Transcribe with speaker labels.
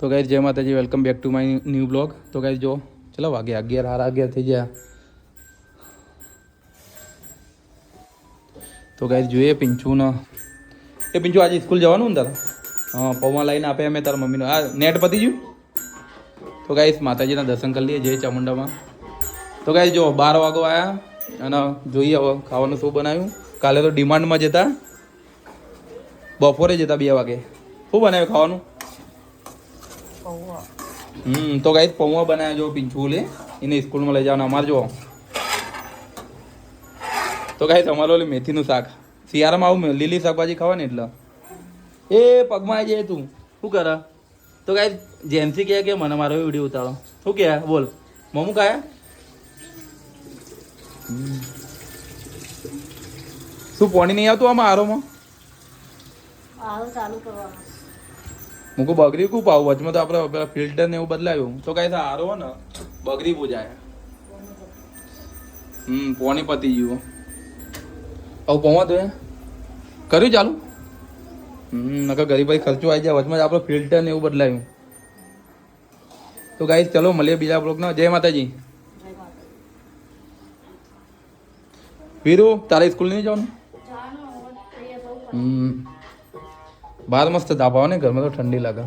Speaker 1: તો ગાઈસ જય માતાજી, welcome back to my new blog. તો ગાઈસ જો ચલો વાગે 11 સાડા 11 થઈ ગયા. તો ગાઈસ જોઈએ પિંચું ને એ પિંચુ આજે સ્કૂલ જવાનું ને તારે? હા, પૌવા લાઈને આપે અમે તારા મમ્મીનો. આ નેટ પતી ગયું. તો ગાઈસ માતાજીના દર્શન કરી લઈએ જય ચામુંડામાં. તો ગાઈસ જો 12 વાગો આવ્યા અને જોઈએ હવે ખાવાનું શું બનાવ્યું. કાલે તો ડિમાન્ડમાં જતા, બપોરે જતા 2 વાગે. શું બનાવ્યું ખાવાનું? તો ગાઈસ પૌવા બનાવ્યા જો પિંચુ લે એને સ્કૂલમાં લઈ જવાનું. અમારે જો તો ગાઈસ અમારે ઓલી મેથીનું શાક. શિયાળામાં આવું લીલી શાકભાજી ખાવાની એટલે એ પગમાં આવી જાય. તું શું કરે? તો ગાઈસ જેન્સી કહે કે મને મારો વિડીયો ઉતારો. શું કહે બોલ મમ્મુ કાયા? શું પાણી નહીં આવતું આમાં આરોમાં?
Speaker 2: ચાલુ કરવાનું.
Speaker 1: હું કહું બગડી કું પાવું વચમાં તો આપણે ફિલ્ટર ને એવું બદલાવ્યું. તો કાંઈ આરો ને બગડી પૂજાય. પોણી પતી ગયું. આવું પૌવા તો કર્યું ચાલુ. નકર ગરીબાઈ ખર્ચો આવી જાય વચમાં આપણે ફિલ્ટર ને એવું બદલાવ્યું. તો ગાઈસ ચલો મળીએ બીજા બ્લોગમાં. જય માતાજી. વીરુ તારે સ્કૂલ નહીં જવાનું? બહાર મસ્ત ધાબા ને ઘરમાં તો ઠંડી લાગે.